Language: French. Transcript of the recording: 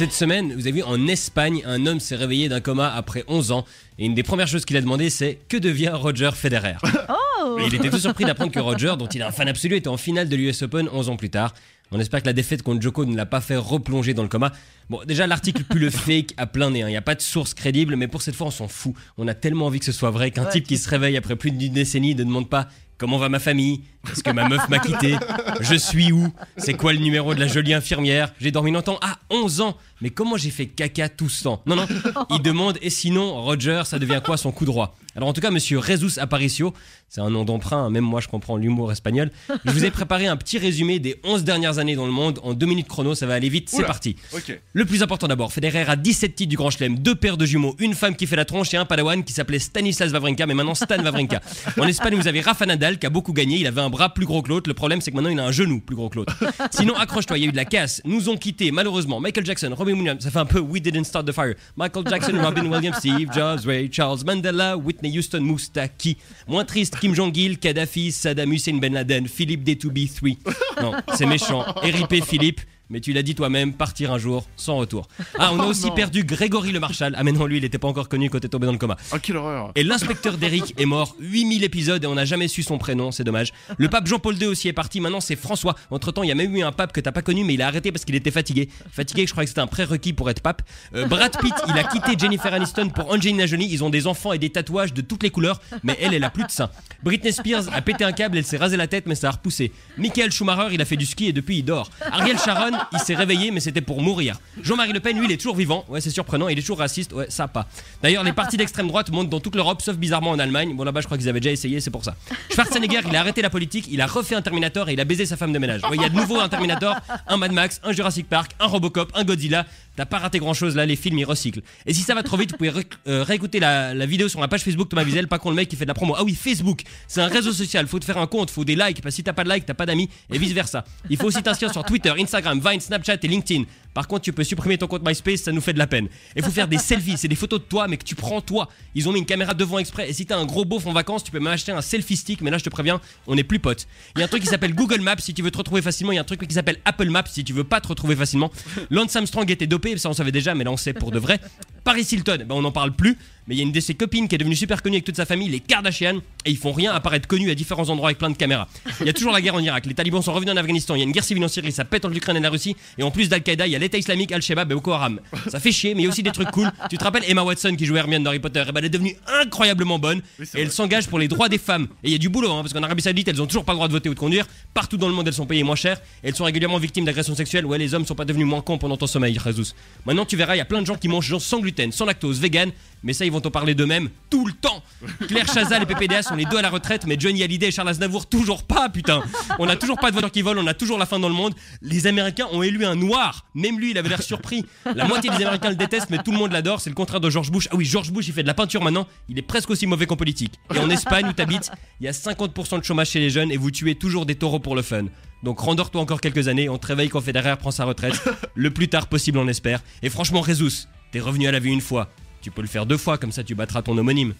Cette semaine, vous avez vu, en Espagne, un homme s'est réveillé d'un coma après 11 ans. Et une des premières choses qu'il a demandé, c'est « Que devient Roger Federer ?» Et il était tout surpris d'apprendre que Roger, dont il est un fan absolu, était en finale de l'US Open 11 ans plus tard. On espère que la défaite contre Djoko ne l'a pas fait replonger dans le coma. Bon, déjà, l'article pue le fake à plein nez. Il n'y a pas de source crédible, mais pour cette fois, on s'en fout. On a tellement envie que ce soit vrai qu'un type qui se réveille après plus d'une décennie ne demande pas « Comment va ma famille ? Est-ce que ma meuf m'a quitté ? Je suis où ? C'est quoi le numéro de la jolie infirmière ? J'ai dormi longtemps ? Ah, 11 ans ! Mais comment j'ai fait caca tout ce temps ? Non, il demande « Et sinon, Roger, ça devient quoi son coup droit ?» Alors en tout cas, monsieur Jesus Aparicio, c'est un nom d'emprunt, même moi je comprends l'humour espagnol. Je vous ai préparé un petit résumé des 11 dernières années dans le monde en 2 minutes chrono, ça va aller vite, c'est parti. Okay. Le plus important d'abord, Federer a 17 titres du Grand Chelem, 2 paires de jumeaux, une femme qui fait la tronche et un padawan qui s'appelait Stanislas Wawrinka, mais maintenant Stan Wawrinka. En Espagne, vous avez Rafa Nadal qui a beaucoup gagné, il avait un bras plus gros que l'autre, le problème c'est que maintenant il a un genou plus gros que l'autre. Sinon, accroche-toi, il y a eu de la casse, nous ont quittés malheureusement Michael Jackson, Robin Williams, ça fait un peu We Didn't Start the Fire. Michael Jackson, Robin Williams, Steve Jobs, Ray Charles, Mandela, Whitney Houston, Moustaki. Moins triste, Kim Jong-il, Kadhafi, Saddam Hussein Ben Laden, Philippe D2B3. Non, c'est méchant. RIP Philippe. Mais tu l'as dit toi-même, partir un jour, sans retour. Ah, on a aussi perdu Grégory le Marshal. Ah mais non, lui, il était pas encore connu quand t'es tombé dans le coma. Oh, quelle horreur. Et l'inspecteur d'Eric est mort, 8000 épisodes et on n'a jamais su son prénom, c'est dommage. Le pape Jean-Paul II aussi est parti, maintenant c'est François. Entre-temps, il y a même eu un pape que t'as pas connu, mais il a arrêté parce qu'il était fatigué. Fatigué, je crois que c'était un prérequis pour être pape. Brad Pitt, il a quitté Jennifer Aniston pour Angelina Jolie. Ils ont des enfants et des tatouages de toutes les couleurs, mais elle a plus de seins. Britney Spears a pété un câble, elle s'est rasé la tête, mais ça a repoussé. Michael Schumacher, il a fait du ski et depuis il dort. Ariel Sharon, il s'est réveillé, mais c'était pour mourir. Jean-Marie Le Pen, lui, il est toujours vivant. Ouais, c'est surprenant. Il est toujours raciste. Ouais, ça pas. D'ailleurs, les partis d'extrême droite montent dans toute l'Europe, sauf bizarrement en Allemagne. Bon, là-bas, je crois qu'ils avaient déjà essayé, c'est pour ça. Schwarzenegger, il a arrêté la politique, il a refait un Terminator et il a baisé sa femme de ménage. Ouais, il y a de nouveau un Terminator, un Mad Max, un Jurassic Park, un Robocop, un Godzilla. T'as pas raté grand-chose là, les films ils recyclent. Et si ça va trop vite, vous pouvez réécouter la vidéo sur ma page Facebook Thomas Wiesel, pas con le mec qui fait de la promo. Ah oui, Facebook, c'est un réseau social, faut te faire un compte, faut des likes, parce que si t'as pas de likes, t'as pas d'amis, et vice versa. Il faut aussi t'inscrire sur Twitter, Instagram, Vine, Snapchat et LinkedIn. Par contre, tu peux supprimer ton compte MySpace, ça nous fait de la peine. Et faut faire des selfies, c'est des photos de toi, mais que tu prends toi. Ils ont mis une caméra devant exprès, et si t'as un gros beauf en vacances, tu peux même acheter un selfie stick, mais là je te préviens, on est plus potes. Il y a un truc qui s'appelle Google Maps si tu veux te retrouver facilement, il y a un truc qui s'appelle Apple Maps si tu veux pas te retrouver facilement. Lance Armstrong était dopé, ça on savait déjà, mais là on sait pour de vrai. Paris Hilton, on n'en parle plus, mais il y a une de ses copines qui est devenue super connue avec toute sa famille, les Kardashian, et ils font rien à part être connus à différents endroits avec plein de caméras. Il y a toujours la guerre en Irak, les talibans sont revenus en Afghanistan, il y a une guerre civile en Syrie, ça pète entre l'Ukraine et la Russie, et en plus d'Al-Qaïda, il y a l'État islamique, Al-Shabaab et Boko Haram. Ça fait chier, mais il y a aussi des trucs cool. Tu te rappelles Emma Watson qui jouait Hermione dans Harry Potter, et elle est devenue incroyablement bonne, et elle s'engage pour les droits des femmes. Et il y a du boulot, parce qu'en Arabie Saoudite, elles ont toujours pas le droit de voter ou de conduire. Partout dans le monde, elles sont payées moins cher, et elles sont régulièrement victimes d'agressions sexuelles. Ouais, les hommes sont pas devenus moins cons pendant ton sommeil, Jesus. Maintenant, tu verras, il y a plein de gens qui mangent sans gluten, sans lactose, vegan, mais ça, ils vont t'en parler d'eux-mêmes tout le temps. Claire Chazal et PPDA sont les deux à la retraite, mais Johnny Hallyday et Charles Aznavour toujours pas, putain. On a toujours pas de voiture qui vole, on a toujours la fin dans le monde. Les Américains ont élu un noir, même lui, il avait l'air surpris. La moitié des Américains le détestent, mais tout le monde l'adore. C'est le contraire de George Bush. Ah oui, George Bush, il fait de la peinture maintenant. Il est presque aussi mauvais qu'en politique. Et en Espagne où t'habites, il y a 50% de chômage chez les jeunes et vous tuez toujours des taureaux pour le fun. Donc rendors-toi encore quelques années, on te réveille quand Federer prend sa retraite, le plus tard possible on espère. Et franchement, Jesus, t'es revenu à la vie une fois. Tu peux le faire 2 fois, comme ça tu battras ton homonyme.